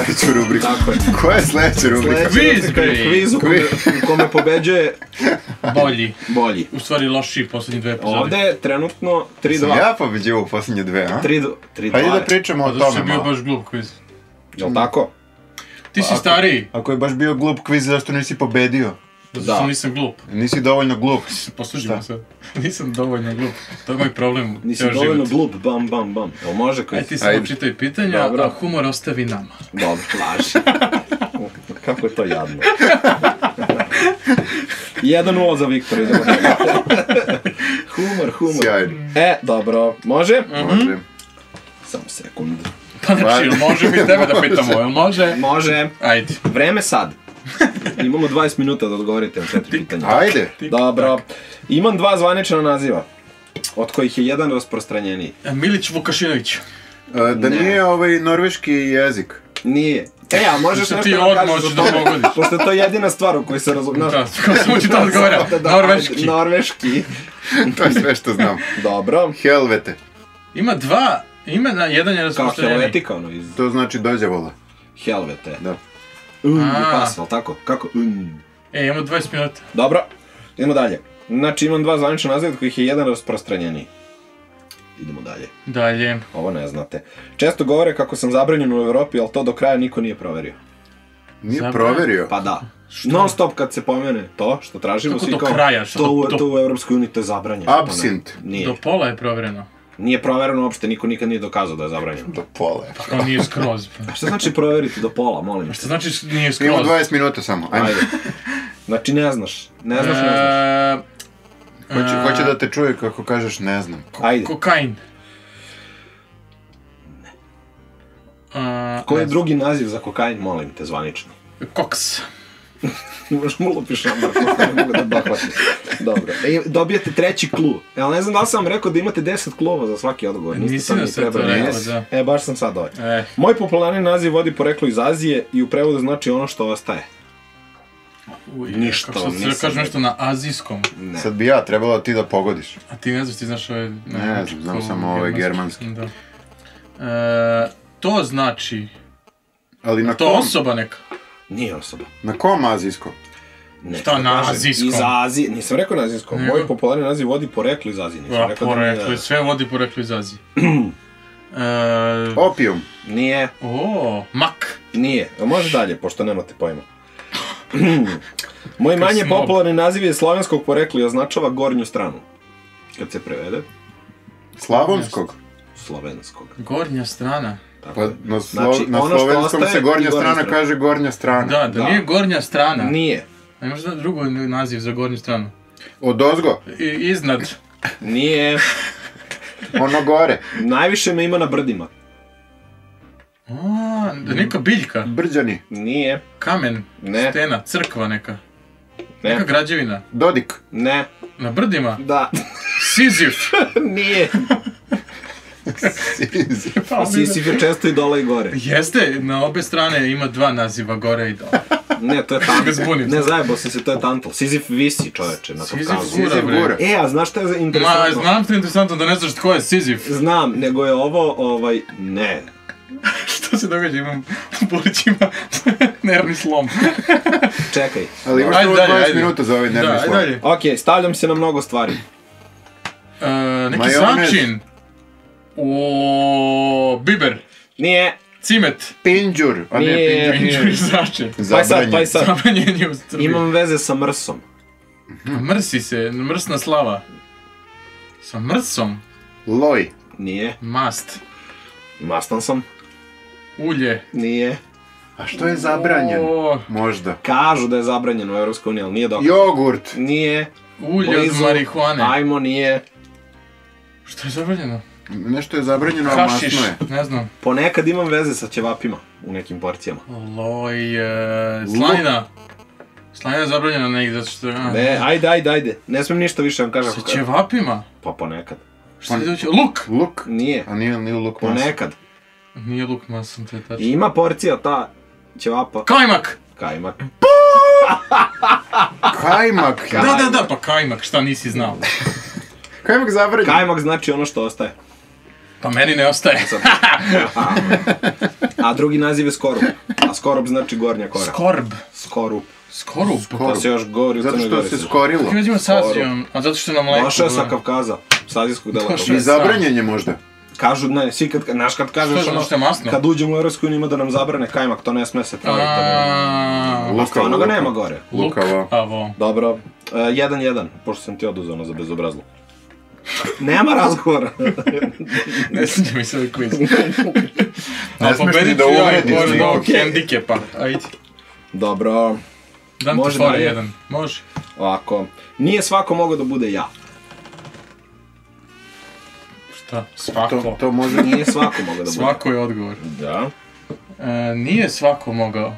sledeću rubriku? Tako je. Koja je sledeća rubrika? Kviz, bre! Kviz u kome pobeđuje bolji. U stvari lošiji poslednji dve epizode. Ovde je trenutno 3-2. Sam ja pobeđivao u posljednje dve, a? 3-2. Hajde da pričamo o tome Zašto je bio malo. baš glup kviz? Jel' tako? Ti si stariji. Ako je baš bio glup kviz, zašto nisi pobedio? Zato što nisam glup. Nisi dovoljno glup. Poslušajmo sad. Nisam dovoljno glup. To je moj problem. Nisi dovoljno glup, bam, bam, bam. Jel' može kviz? Aj ti samo čitaj pitanja, a humor ostavi nama. Dobro, laži. Kako je to jadno. 1-0 za Viktor. Humor. Sjajno. Dobro. Može? Može. Samo sekund. Pa znači, jel može mi tebe da pitamo, jel može? Može. Ajde. Vreme sad. Imamo 20 minuta da odgovorite na 4 pitanja. Ajde. Dobro. Imam 2 zvanična naziva, od kojih je jedan rasprostranjeniji. Milić Vukašinović. Da nije norveški jezik. Nije. A možeš nešto ti da odmah kažeš hoćeš o da tome, pogodiš. pošto je to jedina stvar u kojoj se razumiješ. Da, samo ću to odgovorio. Norveški. Norveški. To je sve što znam. Dobro. Helvete. Ima dva imena, jedan je Kao rasprostranjeni. helvetika, ono iz To znači dođavola. Helvete. Da. Je pas, ali tako? Kako? Imamo 20 minuta. Dobro, idemo dalje. Znači imam 2 zvanična naziva od kojih je jedan rasprostranjeniji. Idemo dalje. Dalje. Ovo ne znate. Često govore kako sam zabranjen u Evropi, ali to do kraja niko nije proverio. Nije proverio? Pa da. Non stop kad se pomene to što tražimo, Kako svi do kao, kraja? to u Evropskoj uniji to je zabranjeno. Absint. Nije. Do pola je provereno. Nije provereno uopšte, niko nikad nije dokazao da je zabranjeno. Do pola. Kao nije skroz. A šta znači proveriti do pola, molim? Šta znači nije skroz? Imamo 20 minuta samo. Ajde. Znači ne znaš. Ne znaš. Hoće da te čuje kako kažeš ne znam. Ajde. Kokain. Koji je drugi naziv za kokain, molim te, zvanično? Koks. Možeš mu lupiš šamar, ne mogu da dohvatim. Dobro. Dobijete treći klu. Ali ne znam da li sam vam rekao da imate 10 klova za svaki odgovor. Nisi da se to rekao, da. Baš sam sad ovaj. Moj popularni naziv vodi poreklo iz Azije i u prevodu znači ono što ostaje. Ništa, kako nisam. Sad kažem nešto na azijskom. Ne. Sad bi ja trebalo ti da pogodiš. A ti ne znaš, ti znaš ovaj... Ne znam samo ovaj germanski. Da. To znači... Ali na to kom? Osoba neka? Nije osoba. Na kom azijskom? Ne, šta na azijskom? Iz Azije, nisam rekao na azijskom. Moj popularni naziv vodi poreklo iz Azije. Nisam rekao poreklo, sve vodi poreklo iz Azije. Opijum. Nije. Mak. Nije. Može dalje, pošto nemate pojma. Moj manje popularni naziv je slovenskog porekla i označava gornju stranu. Kad se prevede. Slavonskog? Slovenskog. Gornja strana. Pa na slovenskom se gornja strana kaže gornja strana. Da nije gornja strana. Nije. Ne možda drugo naziv za gornju stranu. Odozgo? Iznad. Nije. Ono gore. Najviše me ima na brdima. Neka biljka. Brđani. Nije. Kamen. Ne. Stena. Crkva neka. Ne. Neka građevina. Dodik. Ne. Na brdima. Da. Sizif. Nije. Sizif je često i dole i gore. Jeste, na obe strane ima 2 naziva, gore i dole. Ne, to je Tantal. Ne zajebao sam se, to je Tantal. Sizif visi, čoveče, na Kavkazu. Sizif gura. A znaš što je interesantno? Znam što je interesantno da ne znaš tko je Sizif. Znam, nego je ovo, ne. Što se događa, imam u Borićima nervni slom. Čekaj. Ali imaš samo 20 minuta za ovaj nervni slom. Ok, stavljam se na mnogo stvari. Neki začin. Biber. Nije. Cimet. Pinđur. Nije. Pinđur i začin. Pa sad. Zabranjen je u Srbiji. Imam veze sa mrsom. Mrsi se, mrsna slava. Sa mrsom. Loj. Nije. Mast. Mastan sam. Ulje. Nije. A što je zabranjeno? Možda. Kažu da je zabranjeno u Evropskoj uniji, ali nije dokaz. Jogurt. Nije. Ulje od marihuane. Ajmo, nije. Što je zabranjeno? Nešto je zabranjeno, a masno Hašiš, je. ne znam. Ponekad imam veze sa ćevapima u nekim porcijama. Loj, slanina. Slanina je zabranjena negdje, zato što... Ne, ajde. Ne smijem ništa više vam kažem. Sa ćevapima? Pa ponekad. Što je doći? Luk! Luk? Nije. A nije luk masan? Ponekad. Nije luk masan, to je tačno. Ima porcija ta ćevapa. Kajmak! Kajmak. Kajmak? Da, pa kajmak, šta nisi znao? Kajmak zabranjen. Kajmak znači ono što ostaje. Pa meni ne ostaje. A drugi naziv je skorup. A skorup znači gornja kora. Skorb. Skorup. Skorup? To se još govori u Crnoj Gori. Zato što se skorilo. Kako ima s Azijom? A zato što je na mleku. Došao je sa Kavkaza. S azijskog dela Kavkaza. I zabranjenje možda. Kažu, ne, svi kad, znaš kad kažeš Što je masno? kad uđemo u Europsku uniju ima da nam zabrane kajmak, to ne sme se praviti. A stvarno ga nema gore. Lukavo. Dobro, 1-1, pošto sam ti oduzao za bezobrazlu. Nema razgovora. Ne sviđa mi se ovaj quiz. Ne smiješ ni da urediš nekog hendikepa. Ajde. Dobro. Dam ti fora jedan. Može. Ovako. Nije svako mogao da bude ja. Šta? Svako? To može... Nije svako mogao da bude. Svako je odgovor. Da. Nije svako mogao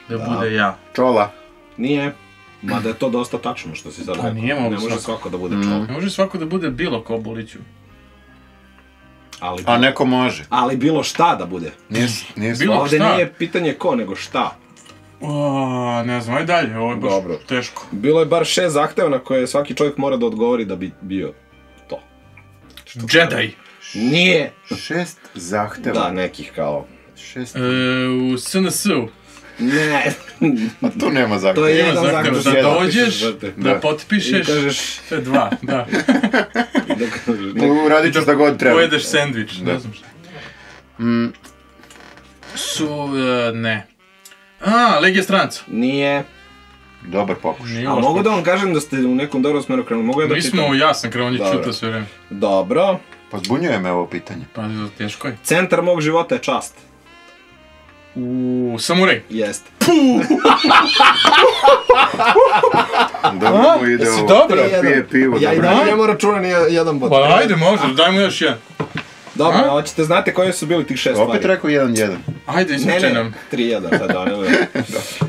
da bude ja. Čola. Nije. Mada je to dosta tačno što si sad rekao. Nije ne može svako da bude čovjek. Ne može svako da bude bilo ko Buliću. Ali, a neko može. Ali bilo šta da bude. Nije bilo ovdje šta. Nije pitanje ko, nego šta. Ne znam, aj dalje, ovo je baš teško. Bilo je bar 6 zahteva na koje svaki čovjek mora da odgovori da bi bio to. Jedi. Nije. 6 zahteva. Da, nekih kao. 6. U SNS-u. Ne. A tu nema zahteva. To je jedan zahtev. Da dođeš, da potpišeš, to je 2, da. Uradit ćeš da god treba. Pojedeš sandvič, ne znam šta. Ne. Legija stranca. Nije. Dobar pokušaj. A mogu da vam kažem da ste u nekom dobrom smeru krenuli? Mogu ja da mi smo jasno krenuli, čuta sve vreme. Dobro. Pa zbunjuje me ovo pitanje. Pa teško je. Centar mog života je čast. Samuraj. Jeste. Dobro mu ide ovo. Jesi dobro? Pije pivo. Ja i dalje nemam računa ni jedan bod. Pa ajde, može, dajmo još jedan. Dobro, hoćete znate koji su bili tih 6 stvari? Opet rekao 1-1. Ajde, ispričaj nam. 3-1 sad da.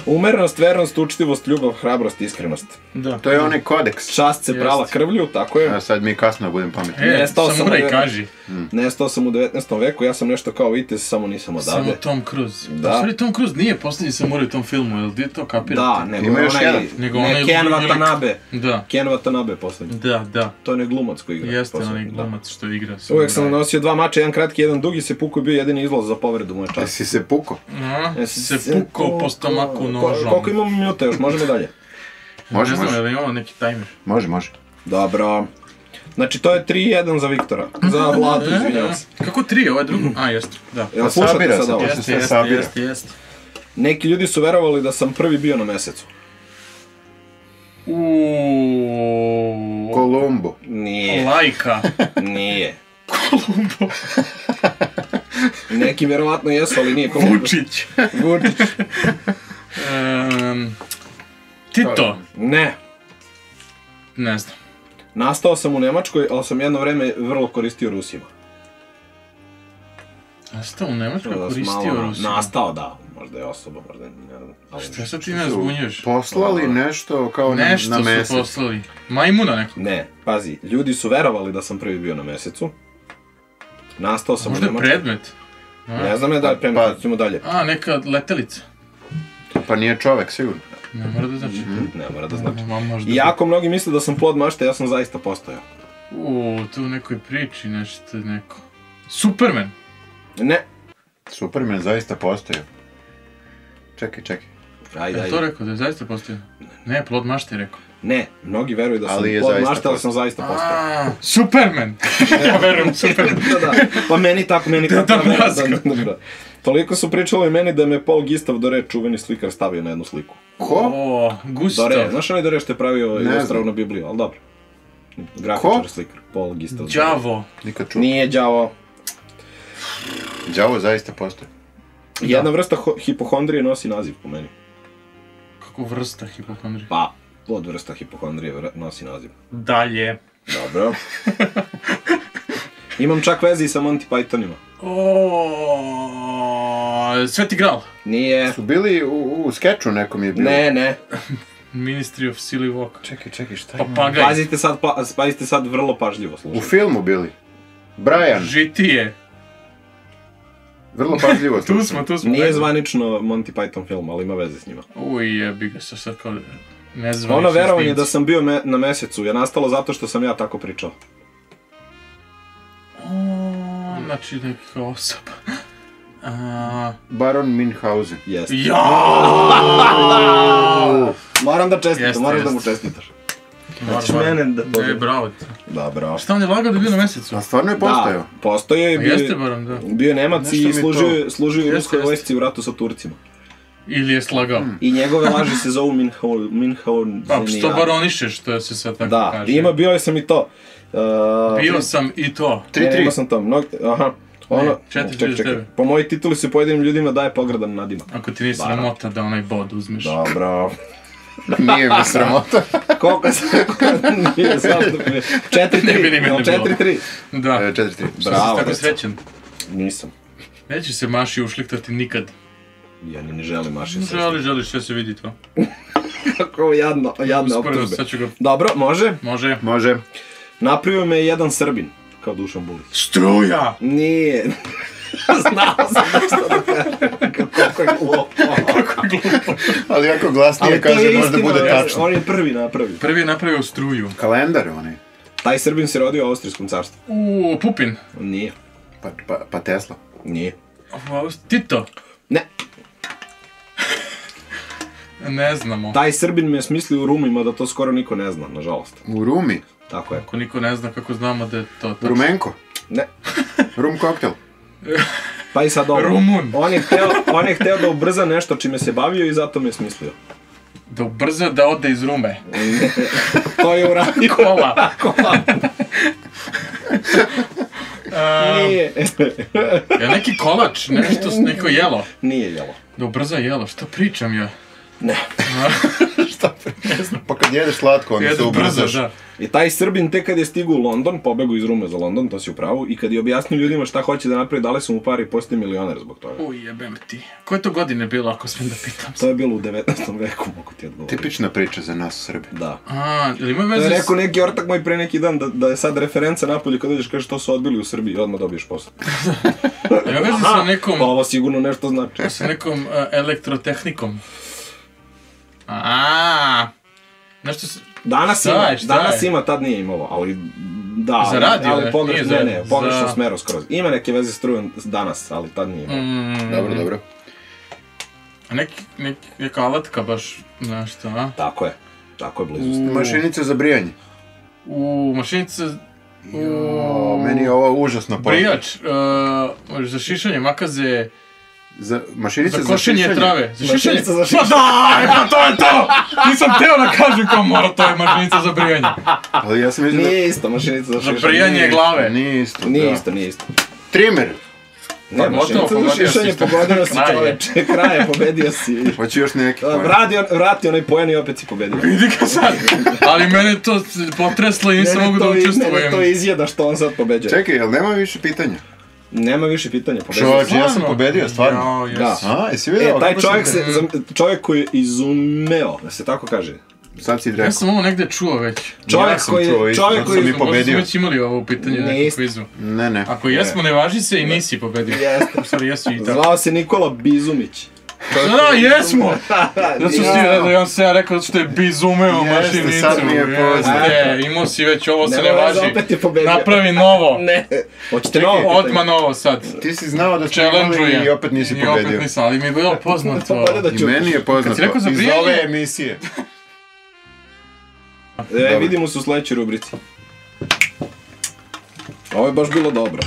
Umerenost, vernost, učtivost, ljubav, hrabrost, iskrenost. Da. To je onaj kodeks. Čast se prala krvlju, tako je. A sad mi kasno budem pametni. Samuraj kaži. Nestao sam u 19. veku, ja sam nešto kao vitez, samo nisam odavde. Samo Tom Cruise. Da. Stvari, Tom Cruise nije posljednji samuraj u tom filmu, jel ti to kapirate? Da, nego onaj Ken Watanabe. Da. Ken Watanabe posljednji. Da. To je onaj glumac koji igra. Jeste onaj glumac što igra. Uvijek sam nosio 2 mača, jedan kratki, jedan dugi, se pukao i bio jedini izlaz za povredu moje časti. Jesi se pukao? Se pukao po stomaku nožom. Koliko imamo minuta još, možemo dalje? Ne znam, ali imamo neki tajmer. Može. Dobro. Znači to je 3-1 za Viktora. Za Vladu, izvinjavam se. Kako 3, ovo je drugo? Jeste, da. Jel slušate sad ovo? Jeste. Neki ljudi su verovali da sam prvi bio na mesecu. Kolumbo. Nije. Lajka. Nije. Kolumbo. Neki vjerovatno jesu, ali nije Kolumbo. Vučić. Tito. Ne. Ne znam. Nastao sam u Nemačkoj, ali sam jedno vreme vrlo koristio Rusima. Nastao u Nemačkoj, koristio Rusima? Nastao, da. Možda je osoba, možda ne znam. Šta sad ti ne zbunjuješ? Poslali nešto kao na mesec? Nešto su poslali. Majmuna neko? Ne, pazi, ljudi su verovali da sam prvi bio na mesecu. Nastao sam u Nemačkoj. Možda je predmet? Ne znam je da je predmet, ćemo dalje. Neka letelica. Pa nije čovek, sigurno. Ne mora da znači. Ne mora da znači. Iako mnogi misle da sam plod mašte, ja sam zaista postojao. Tu u nekoj priči nešto neko. Superman? Ne. Superman zaista postojao. Čekaj. Ajde. Je to rekao da je zaista postojao? Ne, plod mašte je rekao. Ne, mnogi veruju da sam plod mašte, ali sam zaista postojao. Superman! Ja verujem u Superman. Da. Pa meni tako. Da. Toliko su pričali meni da me Paul Gustav Doré, čuveni slikar, stavio na jednu sliku. Ko? Gustav. Doré, znaš onaj Doré što je pravio Ilustravnu Bibliju, ali dobro. Grafičar slikar, Paul Gustav Doré. Đavo. Nikad čuo. Nije Đavo. Đavo zaista postoji. Jedna vrsta hipohondrije nosi naziv po meni. Kako vrsta hipohondrije? Pa, podvrsta hipohondrije nosi naziv. Dalje. Dobro. Imam čak veze i sa Monty Pythonima. Sveti Gral. Nije. Su bili u skeču nekom je bilo? Ne. Ministry of Silly Walk. Čekaj, šta ima? Papagaj. Pazite sad vrlo pažljivo slušajte. U filmu bili? Brian. Žitije. Vrlo pažljivo slušajte. Tu smo. Nije zvanično Monty Python film, ali ima veze s njima. Jebi ga se sad kao nezvanično. Ono verovanje da sam bio na mesecu je nastalo zato što sam ja tako pričao. znači nekih osoba. Baron Münchhausen. Jeste. Jaaaaaa! Moram da čestitam, moraš da mu čestitaš. Znači mene da pozdravim. Bravo ti. Da, bravo. Šta on je lagao da je bio na mesecu? A stvarno je postojao? Da, postojao je. Jeste Baron, da. Bio je Nemac i služio u ruskoj vojsci u ratu sa Turcima. Ili je slagao. I njegove laži se zovu Münchhausen. Pa što baronišeš, što se sad tako kaže. Da, bio sam i to. Bio sam i to. 3-3. Imao sam to, aha. 4-4. Po moji tituli se pojedinim ljudima daje pogrdan nadimak. Ako ti nije sramota da onaj bod uzmeš. Dobro. Nije mi sramota. Koliko sam... Nije sramota. 4-3. Da. 4-3. Bravo. Tako srećan. Nisam. Neće se Maši ušliktati nikad. Ja ni ne želim Maši. Želiš, sve se vidi to. Kako jadne optužbe. Dobro, može? Može. Napravio me jedan Srbin, kao Dušan Bulić. Struja! Nije. Znao sam nešto da kažem. Kako je glupo. Ali jako glasnije kaže, možda bude tačno. On je prvi napravio. Prvi je napravio struju. Kalendar onaj. Taj Srbin se rodio u Austrijskom carstvu. Pupin? Nije. Pa Tesla? Nije. Tito? Ne. Ne znamo. Taj Srbin me je smislio u Rumima da to skoro niko ne zna, nažalost. U Rumi? Tako je. Ako niko ne zna, kako znamo da je to tačno? Rumenko? Ne. Rum koktel? Pa i sad ovo. Rumun. On je hteo da ubrza nešto čime se bavio i zato me je smislio. Da ubrza da ode iz Rume? To je uradio. Kola. Nije. Je neki kolač, neko jelo? Nije jelo. Da ubrza jelo, što pričam ja? Ne. Šta pričam? Pa kad jedeš slatko, onda se ubrzaš. I taj Srbin tek kad je stigao u London, pobegao iz Rume za London, to si u pravu, i kad je objasnio ljudima šta hoće da napravi, dali su mu pari i postao milioner zbog toga. Uj, jebem ti. Koje to godine bilo, ako smijem da pitam? To je bilo u 19. veku, mogu ti odgovoriti. Tipična priča za nas Srbi. Da. Ili ima veze s... To je rekao neki ortak moj pre neki dan, da je sad referenca napolje kad dođeš kažeš to su odbili u Srbiji i odmah dobiješ posao. Ima veze sa nekom... Pa ovo sigurno nešto znači. Sa nekom elektrotehnikom. Nešto se... Danas ima, tad nije imalo, ali da, za radio, ali pogrešno smeru skroz. Ima neke veze s strujom danas, ali tad nije imalo. Dobro. A neka alatka baš nešto, a? Tako je blizu. Mašinica za brijanje. Mašinica... Meni je ovo užasno poznat. Brijač, za šišanje makaze... Mašinica za košenje trave. Za šišanje? Pa daj, pa to je to! Nisam teo da kažem kao mora, to je mašinica za brijanje. Ali ja sam mislio da... Nije isto mašinica za šišanje. Za brijanje glave. Nije isto. Nije isto. Trimer. Ne, mašinica za šišanje, pogodio si čoveče, kraje, pobedio si. Hoće još neki poen. Vrati onaj poen i opet si pobedio. Vidi ga sad, ali mene to potreslo i nisam mogu da učestvujem. Mene to izjeda što on sad pobeđuje. Čekaj, jel nema više pitanja? Nema više pitanja, pobedio. Čovječe, ja sam pobedio, stvarno. Da. Jesi vidio? Taj čovjek koji je izumeo, da se tako kaže. Sad si rekao. Ja sam ovo negde čuo već. Čovjek koji je pobedio. Možda smo već imali ovo pitanje na kvizu. Ne. Ako jesmo, ne važi se i nisi pobedio. Jeste. Zvao se Nikola Bizumić. Da, jesmo! Ja sam rekao što je bizumeo mašinicu. Jeste, sad mi je poznat. Imao si već, ovo se ne važi. Opet je pobedio. Napravi novo. Ne. Hoćete novo? Odmah novo sad. Ti si znao da smo imali i opet nisi pobedio. I opet nisam, ali mi je bilo poznato. I meni je poznato. Iz ove emisije. Vidimo se u sledećoj rubrici. Ovo je baš bilo dobro.